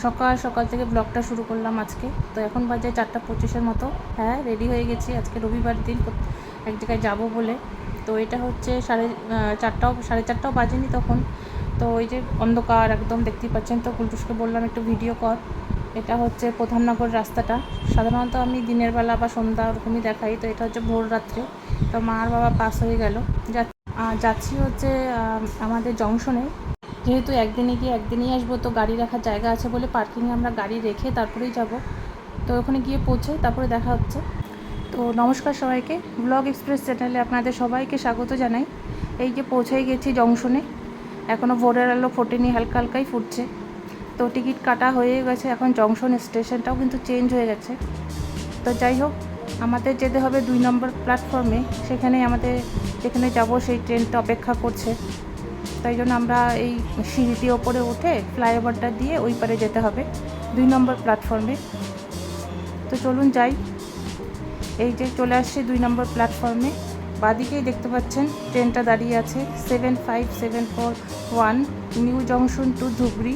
সকাল সকাল থেকে ব্লগটা শুরু করলাম আজকে। তো এখন বাজে 4:25 মতো। হ্যাঁ, রেডি হয়ে গেছি, আজকে রবিবার দিন এক জায়গায় যাব বলে। তো এটা হচ্ছে 4:30 বাজেনি তখন। তো ওই যে অন্ধকার একদম দেখতেই পাচ্ছেন। তো কুলটুসকে বললাম একটু ভিডিও কর। এটা হচ্ছে প্রধাননগর রাস্তাটা। সাধারণত আমি দিনের বেলা বা সন্ধ্যা ওরকমই দেখাই, তো এটা হচ্ছে ভোর রাত্রে। তো মা আর বাবা পাস হয়ে গেল। যাচ্ছি হচ্ছে আমাদের জংশনে। যেহেতু একদিনে গিয়ে একদিনেই আসবো, তো গাড়ি রাখার জায়গা আছে বলে পার্কিংয়ে আমরা গাড়ি রেখে তারপরেই যাব। তো ওখানে গিয়ে পৌঁছে তারপরে দেখা হচ্ছে। তো নমস্কার সবাইকে, ব্লগ এক্সপ্রেস চ্যানেলে আপনাদের সবাইকে স্বাগত জানাই। এই যে পৌঁছেই গেছি জংশনে। এখনও ভোরের আলো ফোটেনি, হালকা হালকাই ফুটছে। তো টিকিট কাটা হয়ে গেছে, এখন জংশন স্টেশনটাও কিন্তু চেঞ্জ হয়ে গেছে। তো যাই হোক, আমাদের যেতে হবে 2 নম্বর প্ল্যাটফর্মে। সেখানে আমাদের যেখানে যাব সেই ট্রেনটা অপেক্ষা করছে। তাই জন্য আমরা এই সিঁড়িটি ওপরে উঠে ফ্লাইওভারটা দিয়ে ওই পারে যেতে হবে 2 নম্বর প্ল্যাটফর্মে। তো চলুন যাই। এই যে চলে আসছে 2 নম্বর প্ল্যাটফর্মে। বাদিকেই দেখতে পাচ্ছেন ট্রেনটা দাঁড়িয়ে আছে, 75741 নিউ জংশন টু ধুবড়ি।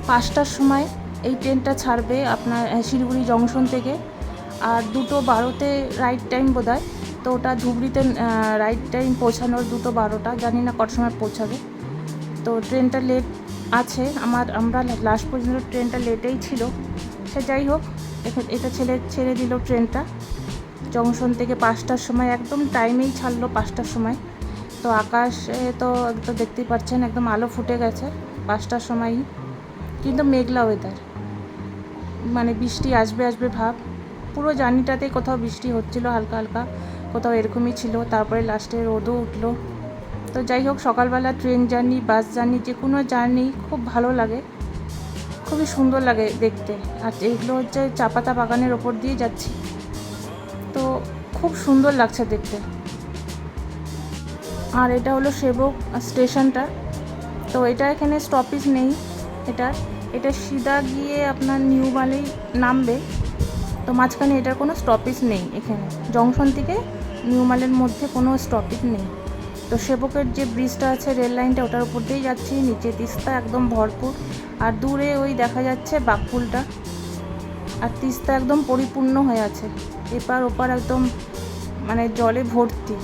5টার সময় এই ট্রেনটা ছাড়বে আপনার শিলিগুড়ি জংশন থেকে। আর 2:12-তে রাইট টাইম বোধহয়। তো ওটা ধুবড়িতে রাইট টাইম পৌঁছানোর 2:12, জানি না কত সময় পৌঁছাবে। তো ট্রেনটা লেট আছে, আমরা লাস্ট পর্যন্ত ট্রেনটা লেটেই ছিল। সে যাই হোক, এটা ছেড়ে দিল ট্রেনটা জংশন থেকে 5টার সময়, একদম টাইমেই ছাড়লো 5টার সময়। তো আকাশে তো দেখতেই পাচ্ছেন একদম আলো ফুটে গেছে 5টার সময়ই, কিন্তু মেঘলা ওয়েদার, মানে বৃষ্টি আসবে আসবে ভাব। পুরো জার্নিটাতেই কোথাও বৃষ্টি হচ্ছিলো হালকা হালকা, কোথাও এরকমই ছিল, তারপরে লাস্টে রোদও উঠলো। তো যাই হোক, সকালবেলা ট্রেন জার্নি, বাস জার্নি, যে কোনো জার্নি খুব ভালো লাগে, খুবই সুন্দর লাগে দেখতে। আর এগুলো হচ্ছে চা পাতা বাগানের ওপর দিয়ে যাচ্ছি, তো খুব সুন্দর লাগছে দেখতে। আর এটা হলো সেবক স্টেশনটা। তো এটা এখানে স্টপেজ নেই, এটা সিধা গিয়ে আপনার নিউ মালেই নামবে। তো মাঝখানে এটার কোনো স্টপেজ নেই, এখানে জংশন থেকে নিউ মালের মধ্যে কোনো স্টপেজ নেই। তো সেবকের যে ব্রিজটা আছে, রেল লাইনটা, ওটার উপর দিয়েই যাচ্ছি। নিচে তিস্তা একদম ভরপুর, আর দূরে ওই দেখা যাচ্ছে বাঘপুলটা। আর তিস্তা একদম পরিপূর্ণ হয়ে আছে, এপার ওপার একদম মানে জলে ভর্তি।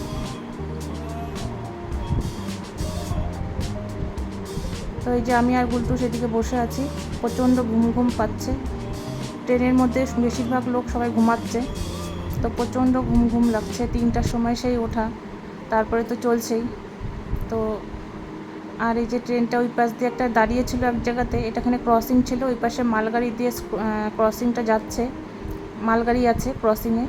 তো এই যে আমি আর গুলটু সেদিকে বসে আছি, প্রচণ্ড ঘুম পাচ্ছে। ট্রেনের মধ্যে বেশিরভাগ লোক সবাই ঘুমাচ্ছে, তো প্রচণ্ড ঘুম লাগছে। 3টার সময় সেই ওঠা, তারপরে তো চলছেই। তো আর এই যে ট্রেনটা ওই পাশ দিয়ে একটা দাঁড়িয়েছিল এক জায়গাতে, এটাখানে ক্রসিং ছিল, ওই পাশে মালগাড়ি দিয়ে ক্রসিংটা যাচ্ছে, মালগাড়ি আছে ক্রসিংয়ে।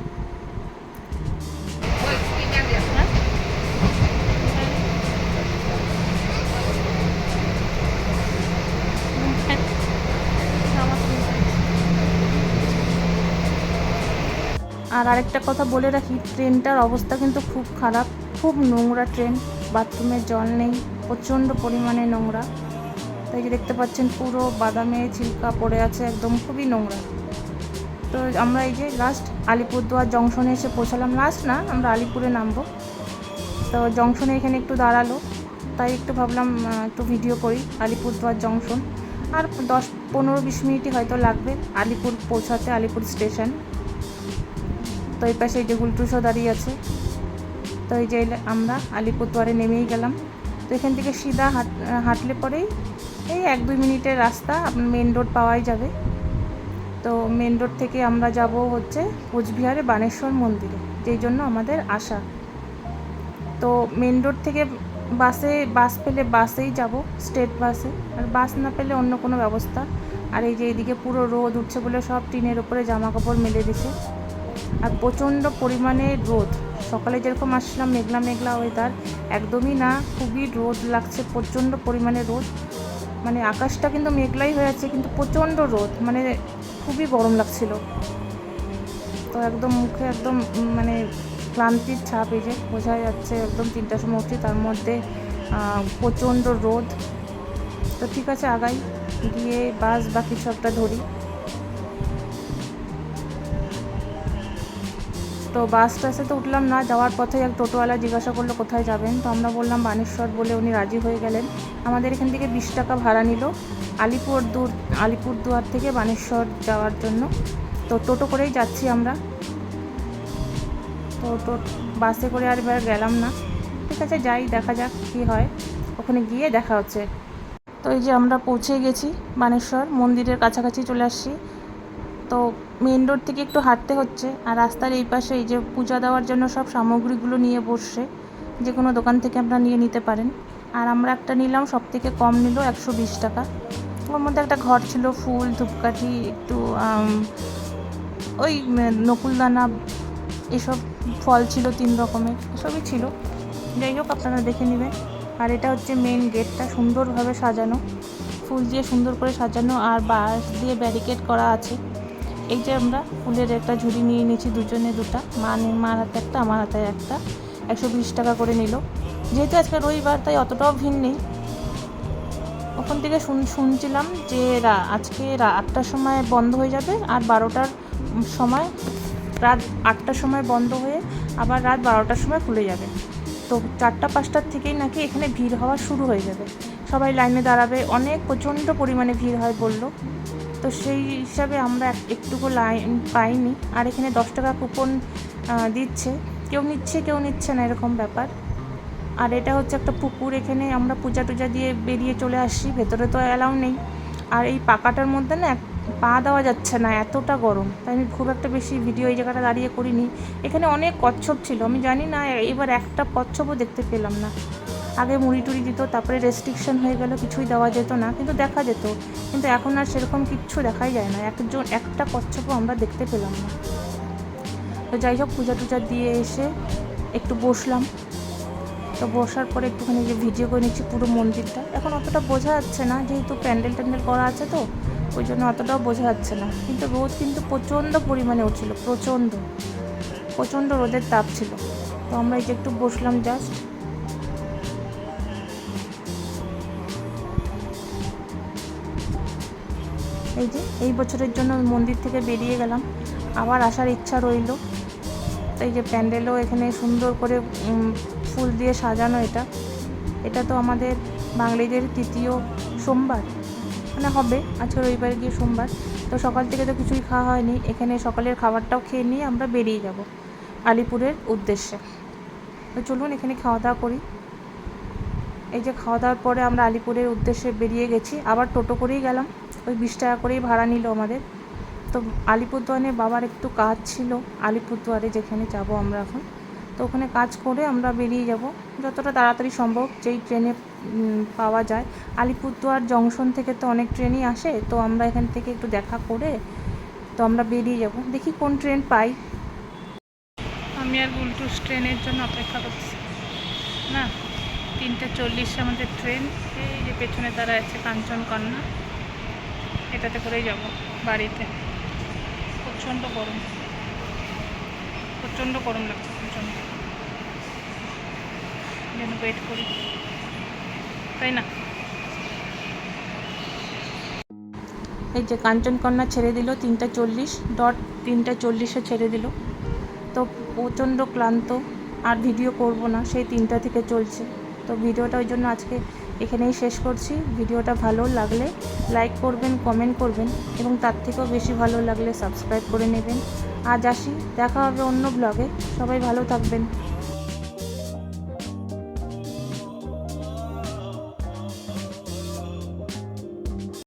আর আরেকটা কথা বলে রাখি, ট্রেনটার অবস্থা কিন্তু খুব খারাপ, খুব নোংরা ট্রেন। বাথরুমের জল নেই, প্রচণ্ড পরিমাণে নোংরা। তাই যে দেখতে পাচ্ছেন পুরো বাদামে ছিলকা পড়ে আছে, একদম খুবই নোংরা। তো আমরা এই যে লাস্ট আলিপুরদুয়ার জংশনে এসে পৌঁছালাম। লাস্ট না, আমরা আলিপুরে নামবো। তো জংশনে এখানে একটু দাঁড়ালো, তাই একটু ভাবলাম একটু ভিডিও করি আলিপুরদুয়ার জংশন। আর 10-15-20 মিনিটই হয়তো লাগবে আলিপুর পৌঁছাতে, আলিপুর স্টেশন। তো এই পাশে এই যে গুলটুসও দাঁড়িয়ে আছে। তো এই যে আমরা আলিপুরদুয়ারে নেমেই গেলাম। তো এখান থেকে সিধা হাঁটলে পরেই এই 1-2 মিনিটের রাস্তা, আপনার মেন রোড পাওয়াই যাবে। তো মেন রোড থেকে আমরা যাব হচ্ছে কোচবিহারে বানেশ্বর মন্দিরে, যেই জন্য আমাদের আসা। তো মেন রোড থেকে বাস পেলে বাসেই যাব, স্টেট বাসে। আর বাস না পেলে অন্য কোনো ব্যবস্থা। আর এই যে এইদিকে পুরো রোদ উঠছে বলে সব টিনের ওপরে জামা কাপড় মেলে দিছে। আর প্রচণ্ড পরিমাণে রোদ, সকালে যেরকম আসলাম মেঘলা মেঘলা ওয়েদার, একদমই না, খুবই রোদ লাগছে, প্রচণ্ড পরিমাণে রোদ। মানে আকাশটা কিন্তু মেঘলাই হয়ে আছে, কিন্তু প্রচণ্ড রোদ, মানে খুবই গরম লাগছিল। তো একদম মুখে একদম মানে ক্লান্তির ছাপ, এই যে বোঝা যাচ্ছে। একদম 3টার সময় উঠছি, তার মধ্যে প্রচণ্ড রোদ। তো ঠিক আছে, আগাই, গিয়ে বাস বা কিছু একটা ধরি। তো বাস টাসে তো উঠলাম না, যাওয়ার পথে এক টোটোওয়ালা জিজ্ঞাসা করলো কোথায় যাবেন, তো আমরা বললাম বানেশ্বর বলে উনি রাজি হয়ে গেলেন। আমাদের এখান থেকে 20 টাকা ভাড়া নিল আলিপুরদুয়ার থেকে বানেশ্বর যাওয়ার জন্য। তো টোটো করেই যাচ্ছি আমরা, তো বাসে করে আর এবার গেলাম না। ঠিক আছে, যাই, দেখা যাক কী হয়, ওখানে গিয়ে দেখা হচ্ছে। তো এই যে আমরা পৌঁছে গেছি বানেশ্বর মন্দিরের কাছাকাছি চলে আসছি। তো মেন রোড থেকে একটু হাঁটতে হচ্ছে, আর রাস্তার এই পাশে এই যে পূজা দেওয়ার জন্য সব সামগ্রীগুলো নিয়ে বসছে, যে কোনো দোকান থেকে আপনারা নিয়ে নিতে পারেন। আর আমরা একটা নিলাম, সব থেকে কম নিল 120 টাকা। ওর মধ্যে একটা ঘর ছিল, ফুল, ধূপকাঠি, একটু ওই নকুলদানা, এসব ফল ছিল 3 রকমের, এসবই ছিল। যাই হোক, আপনারা দেখে নেবেন। আর এটা হচ্ছে মেন গেটটা, সুন্দরভাবে সাজানো, ফুল দিয়ে সুন্দর করে সাজানো, আর বাঁশ দিয়ে ব্যারিকেড করা আছে। এই যে আমরা ফুলের একটা ঝুড়ি নিয়ে নিয়েছি, দুজনে দুটা, মার হাতে একটা, আমার হাতে একটা, 120 টাকা করে নিল। যেহেতু আজকে রবিবার তাই অতটাও ভিড় নেই। ওখান থেকে শুনছিলাম যে আজকে 8টার সময় বন্ধ হয়ে যাবে, আর 12টার সময়, রাত 8টার সময় বন্ধ হয়ে আবার রাত 12টার সময় খুলে যাবে। তো 4টা-5টার থেকেই নাকি এখানে ভিড় হওয়া শুরু হয়ে যাবে, সবাই লাইনে দাঁড়াবে, প্রচণ্ড পরিমাণে ভিড় হয় বললো। তো সেই হিসাবে আমরা একটুকু লাইন পাইনি। আর এখানে 10 টাকা কুপন দিচ্ছে, কেউ নিচ্ছে কেউ নিচ্ছে না, এরকম ব্যাপার। আর এটা হচ্ছে একটা পুকুর, এখানে আমরা পূজা টুজা দিয়ে বেরিয়ে চলে আসছি, ভেতরে তো অ্যালাউ নেই। আর এই পাকাটার মধ্যে না পা দেওয়া যাচ্ছে না, এতটা গরম, তাই আমি খুব একটা বেশি ভিডিও এই জায়গাটা দাঁড়িয়ে করিনি। এখানে অনেক কচ্ছপ ছিল, আমি জানি না এবার একটা কচ্ছপও দেখতে পেলাম না। আগে মুড়ি টুড়ি দিত, তারপরে রেস্ট্রিকশন হয়ে গেল, কিছুই দেওয়া যেত না, কিন্তু দেখা যেত। কিন্তু এখন আর সেরকম কিচ্ছু দেখাই যায় না, একটা কচ্ছপও আমরা দেখতে পেলাম না। তো যাই হোক, পূজা টুজা দিয়ে এসে একটু বসলাম। তো বসার পরে একটুখানি যে ভিডিও করে নিচ্ছি পুরো মন্দিরটা। এখন অতটা বোঝা যাচ্ছে না, যেহেতু প্যান্ডেল ট্যান্ডেল করা আছে, তো ওই জন্য অতটাও বোঝা যাচ্ছে না। কিন্তু রোদ কিন্তু প্রচণ্ড পরিমাণে উঠছিল, প্রচণ্ড রোদের তাপ ছিল। তো আমরা এই যে একটু বসলাম জাস্ট। এই যে এই বছরের জন্য মন্দির থেকে বেরিয়ে গেলাম, আবার আসার ইচ্ছা রইল। এই যে প্যান্ডেলও এখানে সুন্দর করে ফুল দিয়ে সাজানো। এটা তো আমাদের বাঙালিদের 3য় সোমবার, মানে হবে আজকে রবিবারে গিয়ে সোমবার। তো সকাল থেকে তো কিছুই খাওয়া হয়নি, এখানে সকালের খাবারটাও খেয়ে নিয়ে আমরা বেরিয়ে যাব আলিপুরের উদ্দেশ্যে। তো চলুন এখানে খাওয়া দাওয়া করি। এই যে খাওয়া দাওয়ার পরে আমরা আলিপুরের উদ্দেশ্যে বেরিয়ে গেছি, আবার টোটো করেই গেলাম, ওই 20 টাকা করেই ভাড়া নিল আমাদের। তো আলিপুরদুয়ারে বাবার একটু কাজ ছিল, আলিপুরদুয়ারে যেখানে যাব আমরা এখন, তো ওখানে কাজ করে আমরা বেরিয়ে যাব যতটা তাড়াতাড়ি সম্ভব, যেই ট্রেনে পাওয়া যায়। আলিপুরদুয়ার জংশন থেকে তো অনেক ট্রেনই আসে, তো আমরা এখান থেকে একটু দেখা করে তো আমরা বেরিয়ে যাব, দেখি কোন ট্রেন পাই। আমি আর গুলটুস ট্রেনের জন্য অপেক্ষা করছি না। 3:40 আমাদের ট্রেন। এই যে পেছনে তারা আছে কাঞ্চনকন্যা, এটাতে করেই যাব বাড়িতে। প্রচণ্ড গরম লাগছে, প্রচণ্ড, যেন ওয়েট করি, তাই না? এই যে কাঞ্চনকন্যা ছেড়ে দিল 3:40 ছেড়ে দিল। তো প্রচণ্ড ক্লান্ত, আর ভিডিও করব না, সেই 3টা থেকে চলছে। তো ভিডিওটা ওই জন্য আজকে এখানেই শেষ করছি। ভিডিওটা ভালো লাগলে লাইক করবেন, কমেন্ট করবেন, এবং তার থেকেও বেশি ভালো লাগলে সাবস্ক্রাইব করে নেবেন। আজ আসি, দেখা হবে অন্য ব্লগে। সবাই ভালো থাকবেন।